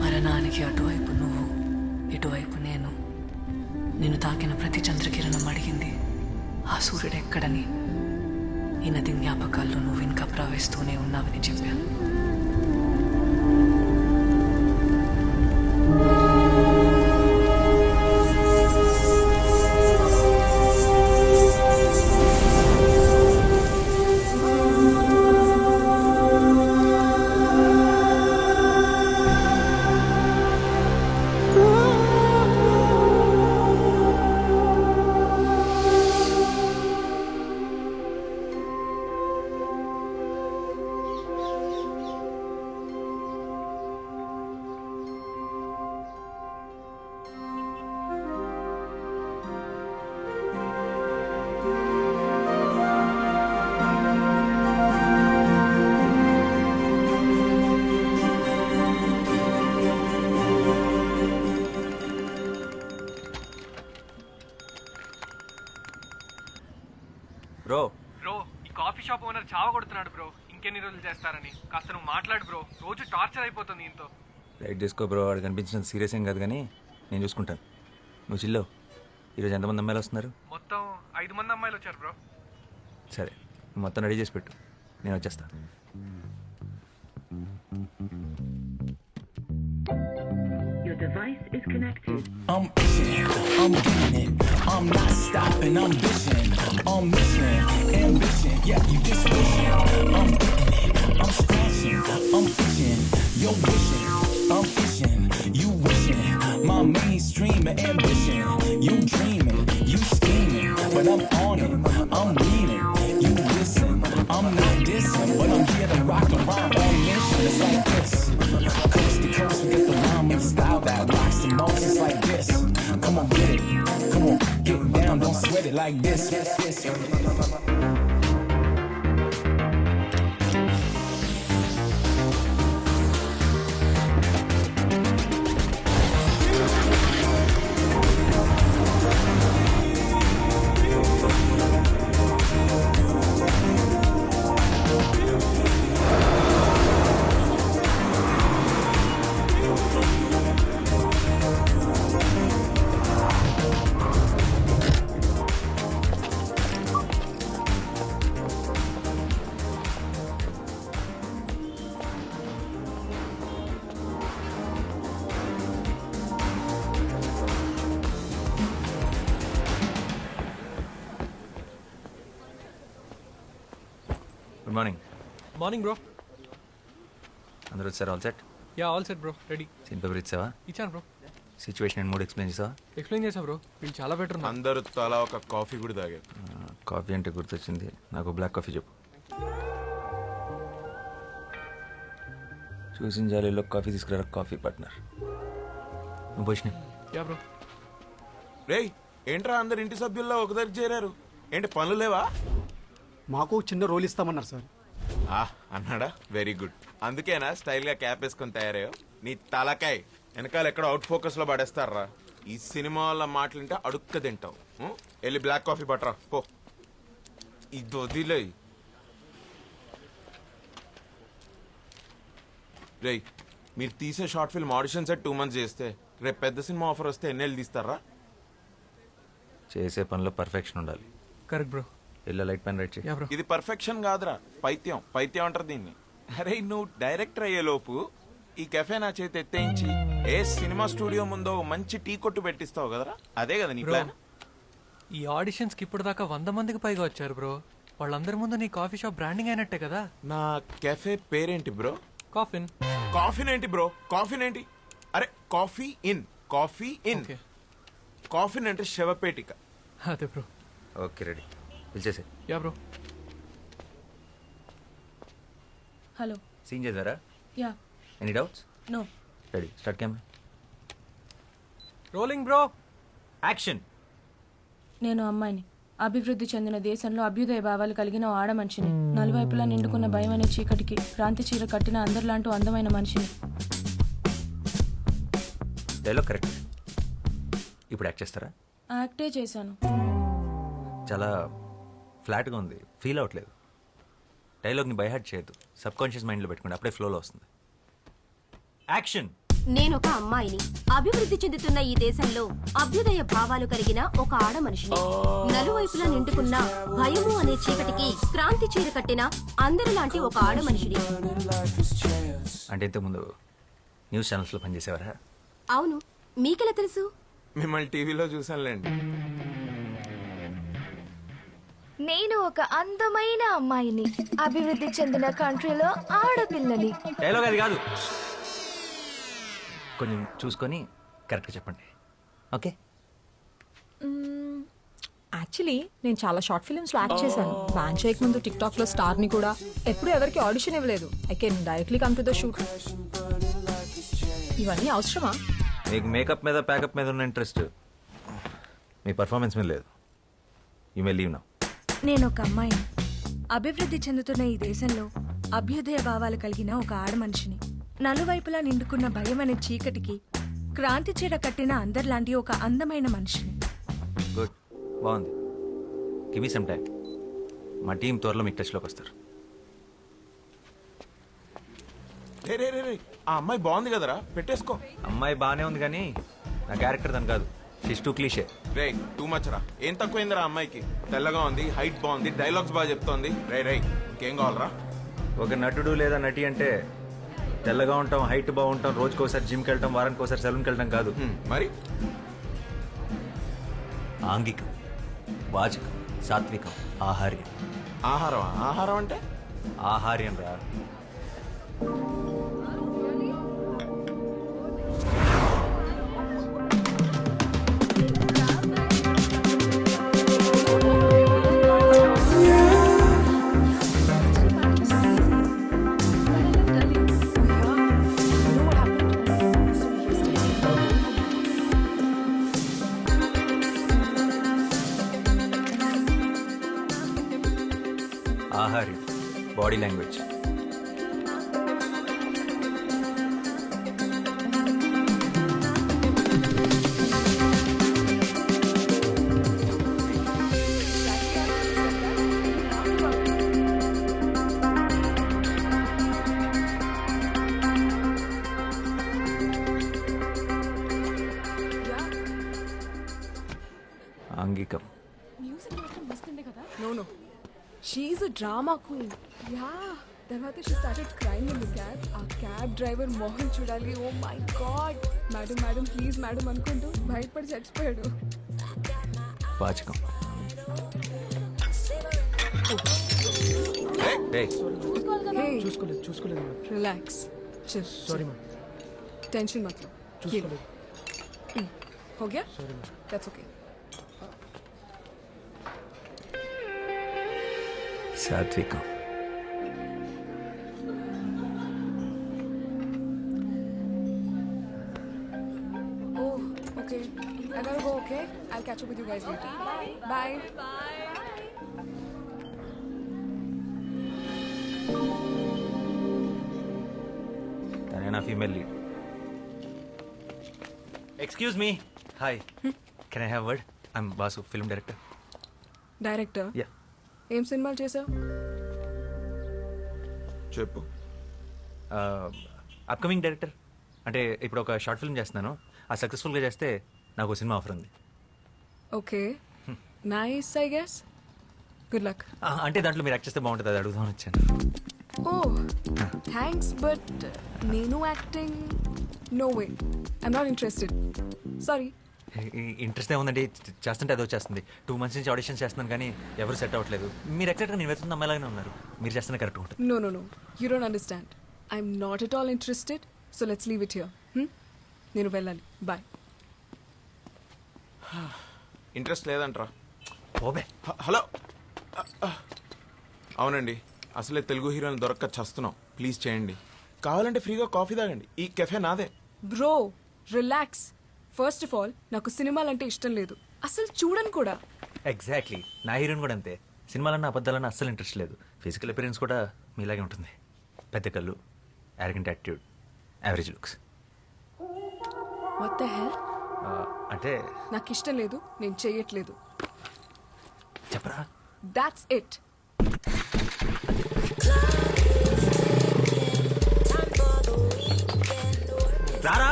మరణానికి అటువైపు నువ్వు, ఇటువైపు నేను. నిన్ను తాకిన ప్రతి చంద్రకిరణం అడిగింది ఆ సూర్యుడెక్కడని. ఈ నది జ్ఞాపకాల్లో నువ్వు ఇంకా ప్రవహిస్తూనే ఉన్నావని చెప్పాను. బ్రో బ్రో ఈ కాఫీ షాప్ ఓనర్ చావ కొడుతున్నాడు బ్రో. ఇంకెన్ని రోజులు చేస్తారని కాస్త నువ్వు మాట్లాడు బ్రో. రోజు టార్చర్ అయిపోతుంది ఇంతో. రైట్ తీసుకో బ్రో. వాడు కనిపించినంత సీరియస్ ఏం కాదు కానీ నేను చూసుకుంటాను. నువ్వు చిల్లో. ఈరోజు ఎంతమంది అమ్మాయిలు వస్తున్నారు? మొత్తం 5 మంది అమ్మాయిలు వచ్చారు బ్రో. సరే, నువ్వు మొత్తం రెడీ చేసి పెట్టు, నేను వచ్చేస్తా. Your device is connected. I'm itching, I'm getting it, I'm not stopping, I'm bitching, I'm missing, ambition, yeah, you just wishing, I'm getting it, I'm scratching, I'm itching, you're wishing, I'm itching, you wishing, my mainstream ambition, you dreaming, you scheming, but I'm on it, I'm leaning, you listen, I'm not dissing, but I'm here to rock and rhyme on mission, it's like this, coast to coast, we get the rhyme and style that rocks the most, it's like this, come on get it, come on, get down, don't sweat it like this, good morning. Morning bro. అందరూ వచ్చారు? All set? Ya all set bro, ready. Scene paper ఇచ్చావా? ఇచ్చాను bro. Situation and mood explain చేసావా? Explain చేసా bro. వీళ్ళు చాలా better ఉన్నారు. అందరూ తలా ఒక కాఫీ కూడా తాగారు. కాఫీ అంటే గుర్తొచ్చింది, నాకు బ్లాక్ కాఫీ చెప్పు. చూసిన జాలీలో కాఫీ తీసుకురా కాఫీ పార్ట్నర్. నువ్వు పోషిన యా బ్రో. రేయ్ ఏంట్రా అందరు ఇంటి సభ్యుల్లో ఒక దగ్గర చేరారు? ఏంటి పనులు లేవా? మాకు చిన్న రోల్ ఇస్తామన్నారు సార్. అన్నాడా? Very good. అందుకేనా స్టైల్గా క్యాప్ వేసుకొని తయారయ్యో? నీ తలకాయ్ వెనకాల ఎక్కడ అవుట్ ఫోకస్లో పడేస్తారా? ఈ సినిమా వాళ్ళ మాటలుంటే అడుక్క తింటావు. వెళ్ళి బ్లాక్ కాఫీ పట్టరా పో. ఇది వదిలే. రేయ్ మీరు తీసే short film audition set 2 months చేస్తే రేపు పెద్ద సినిమా ఆఫర్ వస్తే ఎన్నేళ్ళు తీస్తారా? చేసే పనిలో పర్ఫెక్షన్ ఉండాలి. Correct bro. Yellow light pen write చేయి. Yeah bro. ఇది పర్ఫెక్షన్ కాదురా, పైత్యం. పైత్యం అంటారు దీన్ని. అరే నువ్వు డైరెక్టర్ అయ్యే లోపు ఈ కెఫే నా చేతి ఎత్తేయించి ఏ సినిమా స్టూడియో ముందో మంచి టీ కొట్టు పెట్టిస్తావు కదరా, అదే కదా నీ ప్లాన్? ఈ ఆడిషన్స్కి ఇప్పుడు దాకా 100 మందికి పైగా వచ్చారు బ్రో. వాళ్ళందరి ముందు నీ కాఫీ షాప్ బ్రాండింగ్ అయినట్టే కదా. నా కెఫే పేరేంటి బ్రో? కాఫిన్. కాఫీన్ ఏంటి బ్రో? కాఫీన్ ఏంటి? అరే coffee in, coffee in. Okay. Coffin అంటే శవపేటిక. అదే బ్రో. ఓకే రెడీ, పిలిచేసే. Yeah bro. హలో. సీన్ చేద్దారా? Yeah. Any doubts? No. Ready, start camera. Rolling bro. Action. నేను అమ్మాయిని. అభివృద్ధి చెందిన దేశంలో అభ్యుదయ భావాలు కలిగిన ఓ ఆడ మనిషిని. నలువైపులా నిండుకున్న భయం అనే చీకటికి క్రాంతి చీర కట్టిన అందరిలాంటి అందమైన మనిషిని. Dialogue correct. ఇప్పుడు యాక్ట్ చేస్తారా? యాక్టే చేశాను. చాలా ఫ్లాట్గా ఉంది, ఫీల్ అవ్వట్లేదు. డైలాగ్ని బైహార్ట్ చేయొద్దు, సబ్ కాన్షియస్ మైండ్లో పెట్టుకోండి, అప్పుడే ఫ్లోలో వస్తుంది. యాక్షన్. నేను ఒక అమ్మాయిని. అభివృద్ధి చెందుతున్న ఈ దేశంలో అభ్యుదయ భావాలు కలిగిన ఒక ఆడ మనిషిని. నలువైపులా నిండుకున్న భయము అనే చీకటికి క్రాంతి చీర కట్టిన అందరిలాంటి ఒక ఆడ మనిషిని. అంటే ఇంతకుముందు న్యూస్ ఛానల్స్లో పనిచేసేవారా? అవును, మీకెలా తెలుసు? మిమ్మల్ని టీవీలో చూసానులేండి. నేను ఒక అందమైన అమ్మాయిని, అభివృద్ధి చెందిన కంట్రీలో ఆడపిల్లని. డైలాగ్ అది కాదు, కొంచెం చూసుకొని కరెక్ట్గా చెప్పండి. ఓకే. యాక్చువల్లీ నేను చాలా షార్ట్ ఫిల్మ్స్లో యాక్ట్ చేశాను. బ్యాన్ చేయకముందు టిక్టాక్లో స్టార్ని కూడా. ఎప్పుడు ఎవరికి ఆడిషన్ ఇవ్వలేదు. I can directly come to the shoot. ఇవన్నీ అవసరమా? మీకు మేకప్ మీద ప్యాకప్ మీద ఉన్న ఇంట్రెస్ట్ మీ పర్ఫార్మెన్స్ మీద లేదు. You may leave now. నేను ఒక అమ్మాయిని, అభివృద్ధి చెందుతున్న ఈ దేశంలో అభ్యుదయ భావాలు కలిగిన ఒక ఆడ మనిషిని. నలువైపులా నిండుకున్న భయం అనే చీకటికి క్రాంతి చీర కట్టిన అందరిలాంటి ఒక అందమైన మనిషిని. గుడ్, బాగుంది. Give me some time. మా టీం త్వరలో మీకు టచ్లోకి వస్తారు. రే రే రే రే, ఆ అమ్మాయి బాగుంది కదరా, పెట్టేసుకో. అమ్మాయి బాగానే ఉంది కానీ నా క్యారెక్టర్ దాని కాదు. She's too cliche. రే టూ మచ్ రా. ఏం తక్కువైందిరా అమ్మాయికి? తెల్లగా ఉంది, హైట్ బాగుంది, డైలాగ్స్ బాగా చెప్తోంది. రే రే, ఇంకేం కావాలరా? ఒక నటుడు లేదా నటి అంటే తెల్లగా ఉంటాం, హైట్ బాగుంటాం, రోజుకోసారి జిమ్కి వెళ్ళటం, వారానికి ఒకసారి సెలూన్కి వెళ్ళటం కాదు. మరి ఆంగికం, వాచకం, సాత్వికం, ఆహార్యం. ఆహారం? ఆహారం అంటే ఆహార్యం రా. ఆహార్యం, బాడీ లాంగ్వేజ్. ఆంగికం. No, no. She's a drama queen. Yeah, తర్వాత she started crying in the cab. ఆ క్యాబ్ డ్రైవర్ మోహన్ చూడాలి. Oh my god, madam madam please madam అనుకుంటూ బయటపడి చచ్చిపోయాడు. వాచకం. చూసుకోలేదు. Relax, sorry ma'am. టెన్షన్ మत लो. చూసుకోలేదు. हो गया? That's okay. సాత్వికం. Oh, okay. I gotta go, okay? I'll catch up with you guys later. Bye. తనే నా female lead. Excuse me. Hi, can I have word? I'm boss, film director. Director, yeah. ఏం సినిమాలు చేసావు? చెప్పు. Upcoming director. అంటే ఇప్పుడు ఒక short film చేస్తున్నాను. ఆ సక్సెస్ఫుల్గా చేస్తే నాకు సినిమా ఆఫర్ ఉంది. Okay, nice I guess. Good luck. అంటే దాంట్లో మీరు యాక్ట్ చేస్తే బాగుంటుంది, అది అడుగుదామని వచ్చాను. ఓ థ్యాంక్స్, బట్ నేను acting no way. I'm not interested, sorry. Interest ఏముందండి, చేస్తుంటే అదో చేస్తుంది. 2 months నుంచి ఆడిషన్స్ చేస్తున్నాను కానీ ఎవరు సెట్ అవ్వట్లేదు. మీరు ఎగ్జాక్ట్గా నేను వెళ్తున్న అమ్మాయిలాగానే ఉన్నారు. మీరు చేస్తున్న కరెక్ట్ ఉంటుంది. No, no, no. You don't understand. I'm not at all interested. So let's leave it here. నేను వెళ్ళాలి. Bye. ఇంట్రెస్ట్ లేదంట్రా. ఓబే. హలో. అవునండి, అసలే తెలుగు హీరోని దొరక్క చస్తున్నాం. ప్లీజ్ చేయండి. కావాలంటే ఫ్రీగా కాఫీ తాగండి. ఈ కెఫే నాదే. Bro, relax. First of all, నాకు సినిమాలంటే ఇష్టం లేదు. అసలు చూడను కూడా. ఎగ్జాక్ట్లీ, నా హీరోయిన్ కూడా అంతే. సినిమాలన్నా అబద్ధాలన్నా అస్సలు ఇంట్రెస్ట్ లేదు. ఫిజికల్ అపిరెన్స్ కూడా మీలాగే ఉంటుంది. పెద్ద కళ్ళు, arrogant attitude, average looks. What the hell? అంటే నాకు ఇష్టం లేదు, నేను చెయ్యట్లేదు. చెప్పరా? That's it. రారా.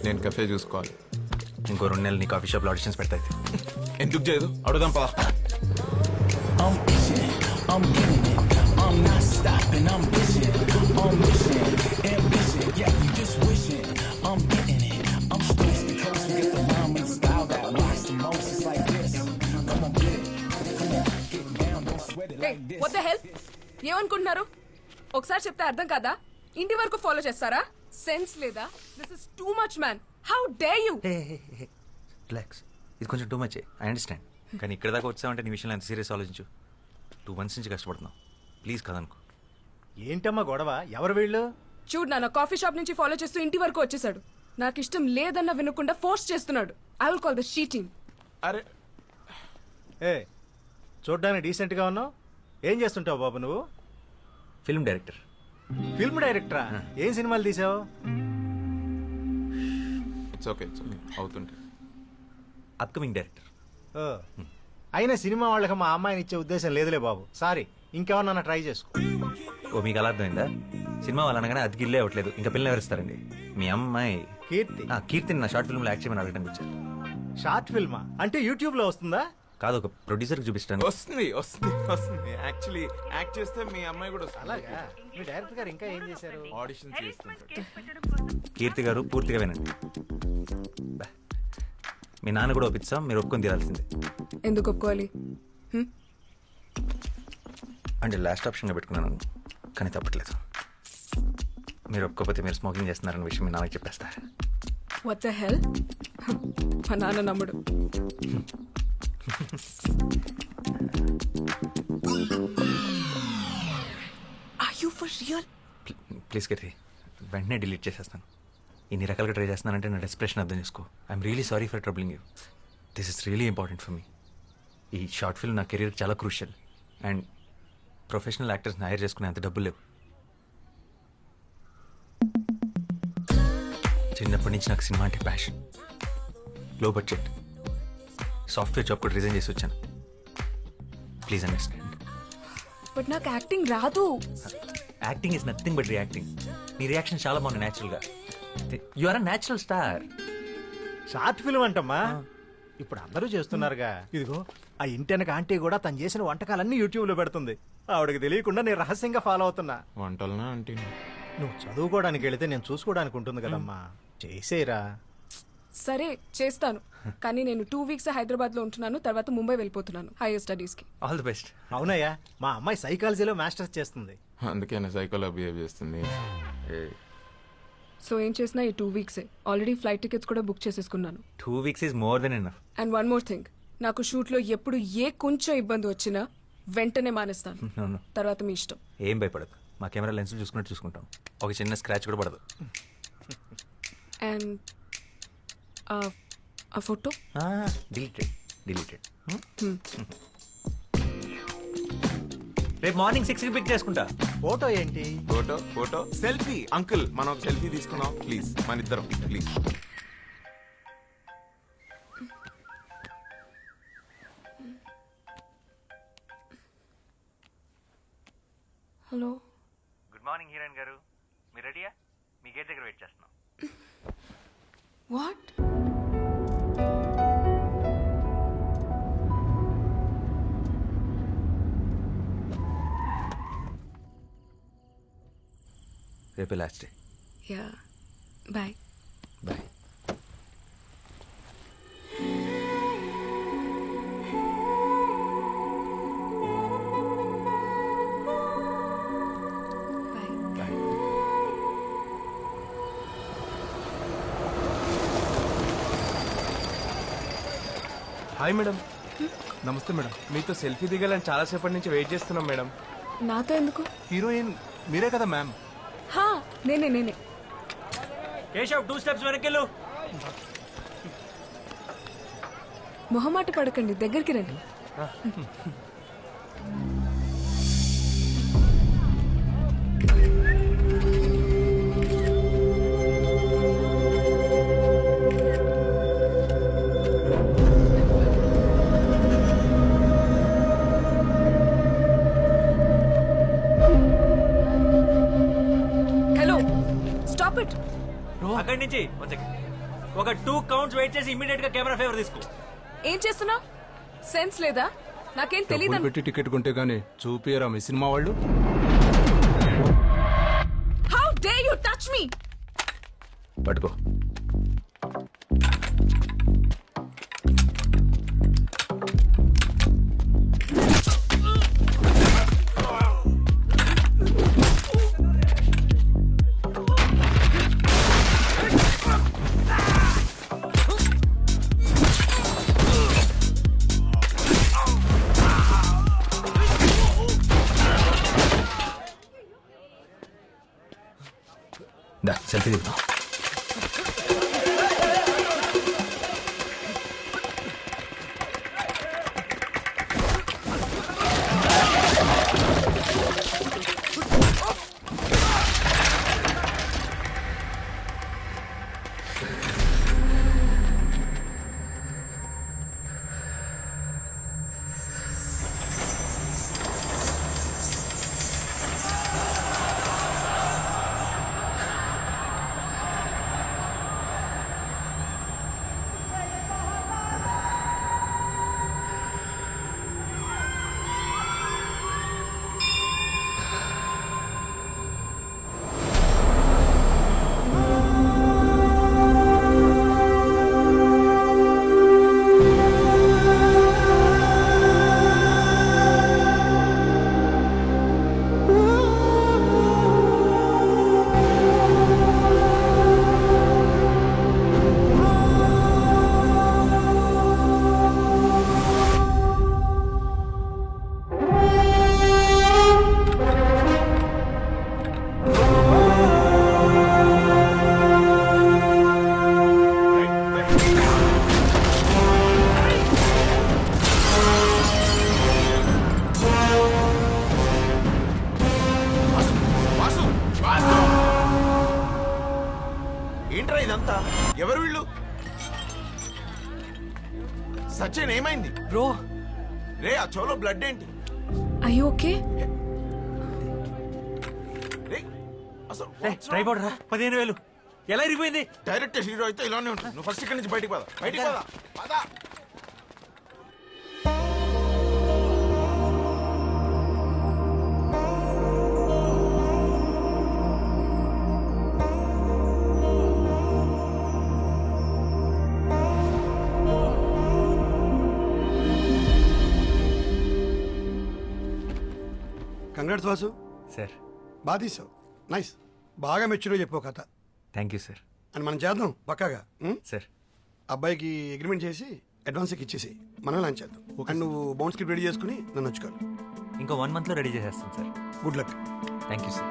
నేను కెఫే చూసుకోవాలి. ఇంకో 2 నెలలు నీ కాఫీ షాప్లో ఆడిషన్స్ పెడతాయి. ఎందుకు చేయదు అడుగుదాం పా. I'm itching, I'm getting it. I'm not stopping, I'm bitching. I'm mission, ambition. Yeah, you just wishing. I'm getting it. I'm coast to coast to get the rhyme and style that rocks the most. It's like this. Come on, get it. Come on, get down, don't sweat it like this. What the హెల్ ఏమనుకుంటున్నారు? ఒకసారి చెప్తే అర్థం కాదా? ఇంటి వరకు follow చేస్తారా? Sense లేదా? This is too much man. How day you? Relax. ఇది కొంచెం టూ మచ్. I understand. కానీ ఇక్కడ దాకా వచ్చావంటే నీ విషయంలో ఎంత సీరియస్ ఆలోచించు. 2 months నుంచి కష్టపడుతున్నావు. ప్లీజ్ కదనుకో. ఏంటమ్మా గొడవ? ఎవరు వీళ్ళు? చూడు నాన్న, కాఫీ షాప్ నుంచి ఫాలో చేస్తూ ఇంటి వరకు వచ్చేసాడు. నాకు ఇష్టం లేదన్న వినకుండా ఫోర్స్ చేస్తున్నాడు. I will call the sheeting. అరే ఏ చూడ్డానికి డీసెంట్ గా ఉన్నావు. ఏం చేస్తుంటావు బాబు నువ్వు? Film director. ఫిల్మ్ డైరెక్టరా? ఏం సినిమాలు తీసావు? ఇట్స్ ఓకే అవుతుంటే. Upcoming director. అయినా సినిమా వాళ్ళకి మా అమ్మాయిని ఇచ్చే ఉద్దేశం లేదులే బాబు. సారీ, ఇంకెవరన్నా ట్రై చేసుకో. ఓ మీకు అలా అర్థమైందా? సినిమా వాళ్ళు అనగానే అది గిల్లే అవ్వట్లేదు. ఇంకా పిల్లలు ఎవరిస్తారండి? మీ అమ్మాయి కీర్తి. కీర్తిని నా షార్ట్ ఫిల్మ్లో యాక్ట్ చేయమని అడగడానికి వచ్చారు. షార్ట్ ఫిల్మా? అంటే యూట్యూబ్ లో వస్తుందా? కాదు, ఒక ప్రొడ్యూసర్కి చూపిస్తాను. వస్తుంది వస్తుంది వస్తుంది. యాక్చువల్లీ యాక్ట్ చేస్తే మీ అమ్మాయి కూడా వస్తుంది. అలాగా? మీ డైరెక్టర్ గారు ఇంకా ఏం చేశారు? ఆడిషన్ చేస్తుంటారు. కీర్తి గారు పూర్తిగా వినండి. బా. మీ నాన్న కూడా ఒప్పించాం, మీరు ఒప్పుకొని తీరాల్సిందే. ఎందుకు ఒప్పుకోవాలి? అంటే లాస్ట్ ఆప్షన్గా పెట్టుకున్నాను, కానీ తప్పట్లేదు. మీరు ఒప్పుకోకపోతే మీరు స్మోకింగ్ చేస్తున్నారన్న విషయం మీ నాన్నకి చెప్పేస్తారు. What the hell? మా నాన్న నమ్ముడు. Are you for real? Please Keerthi, వెంటనే డిలీట్ చేసేస్తాను. ఇన్ని రకాలుగా ట్రై చేస్తున్నానంటే నా డెస్ప్రెషన్ అర్థం చేసుకో. I'm really sorry for troubling you. This is really important for me. ఈ షార్ట్ ఫిల్మ్ నా కెరీర్ చాలా క్రూషియల్. అండ్ ప్రొఫెషనల్ యాక్టర్స్ని హైర్ చేసుకునే అంత డబ్బులు లేవు. చిన్నప్పటి నుంచి నాకు సినిమా అంటే passion. Low budget software job కూడా రిజైన్ చేసి వచ్చాను. Please understand. బట్ నాకు యాక్టింగ్ రాదు. Acting is nothing but reacting. నీ రియాక్షన్ చాలా బాగుంది న్యాచురల్గా. You are a natural star. Short film అంటమ్మా, ఇప్పుడు అందరూ చేస్తున్నారుగా. ఇదిగో ఆ ఇంటెనక ఆంటీ కూడా తను చేసిన వంటకాలన్నీ యూట్యూబ్ లో పెడుతుంది. ఆవిడకి తెలియకుండా నేను రహస్యంగా ఫాలో అవుతున్నా. వంటలనా అంటే నువ్వు చదువుకోవడానికి వెళితే నేను చూసుకోవడానికి ఉంటుంది కదమ్మా. చేసేరా. సరే చేస్తాను, కానీ నేను 2 weeks హైదరాబాద్ లో ఉంటున్నాను. తర్వాత ముంబై వెళ్ళిపోతున్నాను హైయర్ స్టడీస్ కి. All the best. అవునయ్యా, మా అమ్మాయి సైకాలజీలో మాస్టర్స్ చేస్తుంది. అందుకే సైకోలో బిహేవ్ చేస్తుంది. సో ఏం చేసినా ఈ 2 weeks ఆల్రెడీ ఫ్లైట్ టికెట్స్ కూడా బుక్ చేసేసుకున్నాను. 2 weeks is more than enough. And one more thing, నాకు షూట్ లో ఎప్పుడు ఏ కొంచెం ఇబ్బంది వచ్చినా వెంటనే మానేస్తాను. No, no. తర్వాత మీ ఇష్టం. ఏం భయపడదు, మా కెమెరా లెన్స్ చూసుకున్నట్టు చూసుకుంటాం. ఒక చిన్న స్క్రాచ్ కూడా పడదు. అండ్ ఆ ఫోటో డిలీటెడ్. రేపు మార్నింగ్ 6కి పిక్ చేసుకుంటా. ఫోటో ఏంటి? Photo selfie. అంకుల్ మనం ఒక సెల్ఫీ తీసుకున్నాం ప్లీజ్, మన ఇద్దరం please. Hello. Good morning heroine గారు, మీరు రెడీయా? మీ గేట్ దగ్గర వెయిట్ చేస్తున్నాం. వాట్? రేపే last day. Ya, bye. Bye. Hi madam. నమస్తే మేడం. మీతో సెల్ఫీ దిగాలని చాలాసేపటి నుంచి వెయిట్ చేస్తున్నాం మేడం. నాతో ఎందుకు? హీరోయిన్ మీరే కదా మ్యామ్. హా, నేనే. కేశవ్ 2 steps వెనకెళ్ళు. మొహమాట పడకండి, దగ్గరికి రండి. Hello, stop it. అక్కడి నుంచి ఒక 2 కౌంట్స్ వెయిట్ చేసి ఇమీడియట్ గా కెమెరా ఫేవర్ తీసుకో. ఏం చేస్తున్నావు? సెన్స్ లేదా? నాకేం తెలియదు. పెట్టి టికెట్ కొంటే గానీ చూపియరా మీ సినిమా వాళ్ళు. How dare you touch me? పట్టుకో. సెల్ఫీ దిగుతాం. ఏంట్రా ఇదంతా? ఎవరు వీళ్ళు? సచిన్ ఏమైంది బ్రో? రే ఆ చోలో బ్లడ్ ఏంటి? I okay? రే అసలు ట్రైపాడ్ రా. 15,000 ఎలా ఇరిగిపోయింది? డైరెక్ట్ హీరో అయితే ఇలానే ఉంటుంది. నువ్వు ఫస్ట్ ఇక్కడి నుంచి బయటికి పద. బయటికి పద. పద. కంగ్రాట్స్ వాసు. సార్ బాగా తీసావు. నైస్. బాగా మెచ్యూర్గా చెప్పావు కథ. Thank you sir. అని మనం చేద్దాం పక్కాగా. సార్ అబ్బాయికి అగ్రిమెంట్ చేసి అడ్వాన్స్ ఇచ్చేసి మనం లాంచ్ చేద్దాం. అండ్ నువ్వు బౌండ్ స్క్రిప్ట్ రెడీ చేసుకుని నన్ను వచ్చుకోవాలి. ఇంకో 1 monthలో రెడీ చేసేస్తాను sir. Good luck. Thank you sir.